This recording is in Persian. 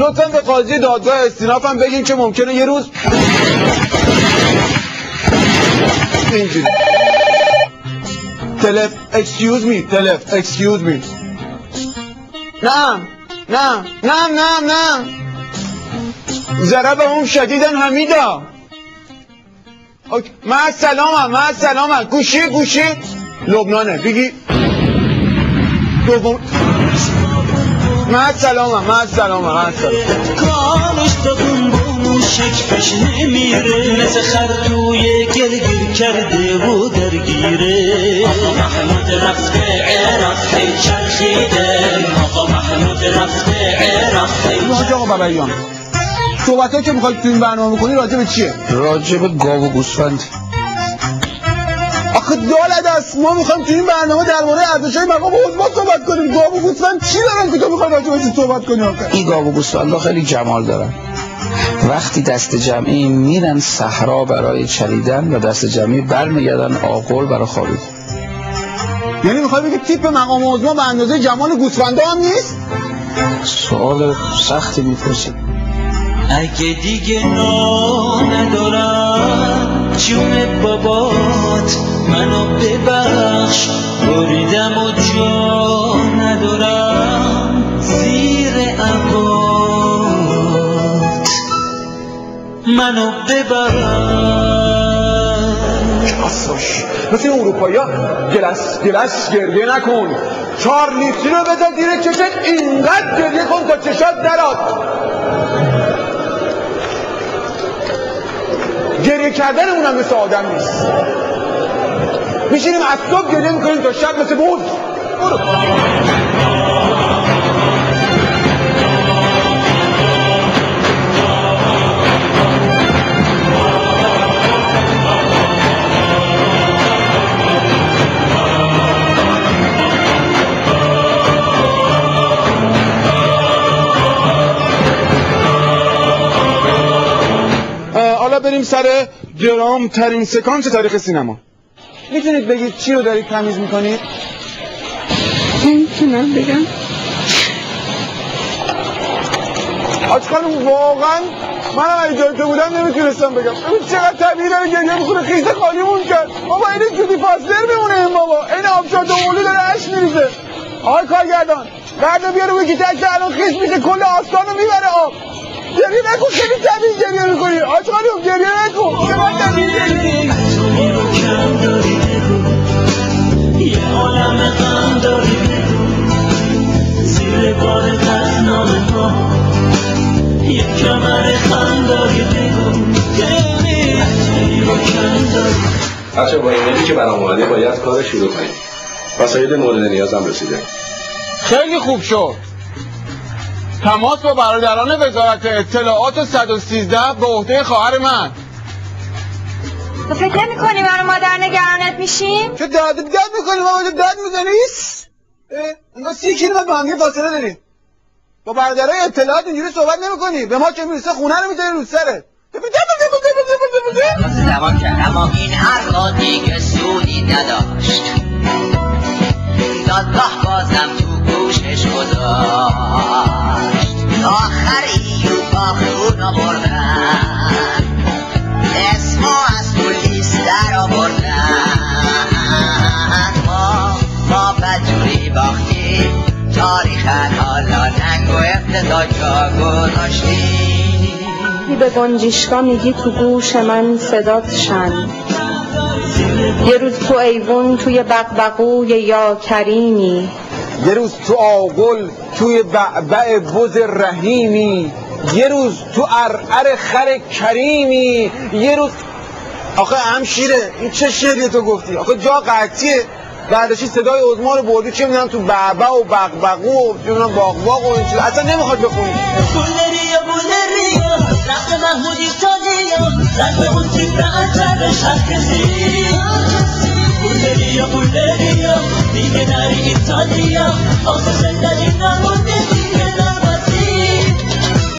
لطفا به قاضی دادگاه استیناف هم بگین که ممکنه یه روز اینجوری excuse me نه ضرب اون شدیدن حمیدا مع السلامه گوشی لبنانه بگی دوم مع السلامه کانش دادون با موشک پش نمیره مثل خرطوی گلگیر کرده و درگیره آقا محمود رفته عراق چرخیده آقا محمود رفته عراق آقا بابایان صحبتایی که میخواید تو این برنامه بکنی راجع به چیه؟ راجع به گاو و گوسفند. آخه دالت است ما میخوایم تو این برنامه درباره ارزش‌های مقام عظما صحبت کنیم. گاو و گوسفند چی دارن که تو میخوای راجع بهش صحبت کنی آخه؟ این گاو و گوسفندها خیلی جمال دارن. وقتی دست جمعی میرن صحرا برای چریدن و دست جمعی برمیگردن آغل برای خوابیدن. یعنی میخوای بگی تیپ مقام عظما به اندازه جمال گوسفندا هم نیست؟ سوال سختی میپرسی. اگه دیگه ندارم جون بابات منو ببخش بریدم و جا ندارم زیر عبات منو ببخش. کساش مثل اروپایی ها گلس گریه نکن 4 لیتری رو بذار زیر چشت اینقدر گریه کن تا چشات درات. گریه کردنمون هم مثل آدم نیست. میشینیم از صبح گریه میکنیم تا شب مثل بود. برو حالا بریم سر درام ترین سکانس تاریخ سینما. میتونید بگید چی رو دارید تمیز میکنید؟ نمیتونم بگم. آج خانم واقعا منم اگه جای تو بودم نمیتونستم بگم. ببین چقدر طبیعی داره گریه میکنه خیزه خالیمون کرد. بابا این جودی پاسلر میمونه این بابا. این آبشار دومولی داره اش میریزه. آقای کارگردان برده بیاره بگی تک الان خیز میشه کل آستان رو میبره آب. گریه نکن خیلی طبیعی گریه میکنی. آج خانم گریه نکن چقدر طبیعی یه عالم غم داری زیر بار دستنامه ها یه کمر خم داری بچه با ایمیلی که برام اومده باید کار شروع کنیم. وسایل مورد نیازم رسیده. خیلی خوب شد. تماس با برادران وزارت اطلاعات 113 به عهده خواهر من. تو فکر نمی‌کنی من و مادر نگرانت میشیم؟ چه داد می‌کنیم ما داد می‌زنیس؟ انگار 30 کیلومتر با هم فاصله داریم. با برادرای اطلاعات اینجوری صحبت نمی‌کنی. به ما که میرسه خونه رو می‌ذاری رو سرت. زبان کرد اما این حرفا دیگه سودی نداشت. دادگاه بازم تو گوشش گذاشت. آخر ایو با خون آوردن اسما از پلیس در آوردن. ما بدجوری باختیم تاریخ حالا ننگ و افتضاح جا گذاشتیم. به گنجشکا میگی تو گوش من صدات شن. یه روز تو ایوون توی بقبقوی یا کریمی. یه روز تو آغل توی بعبع بز رحیمی. یه روز تو عرعر خر کریمی. یه روز آخه همشیره این چه شعریه تو گفتی؟ آخه جا قطعیه. بعدشی صدای عظما رو بردی چه میدونم تو بعبع و بقبقو و میدونم باقباق و این چیز اصلا نمیخواد بخونی. بولریا رفت محمود ایتالیا رفت اون تیپ عجبش هر کسی. بولریا دیگه نری ایتالیا آخه زندگی نمونده دیگه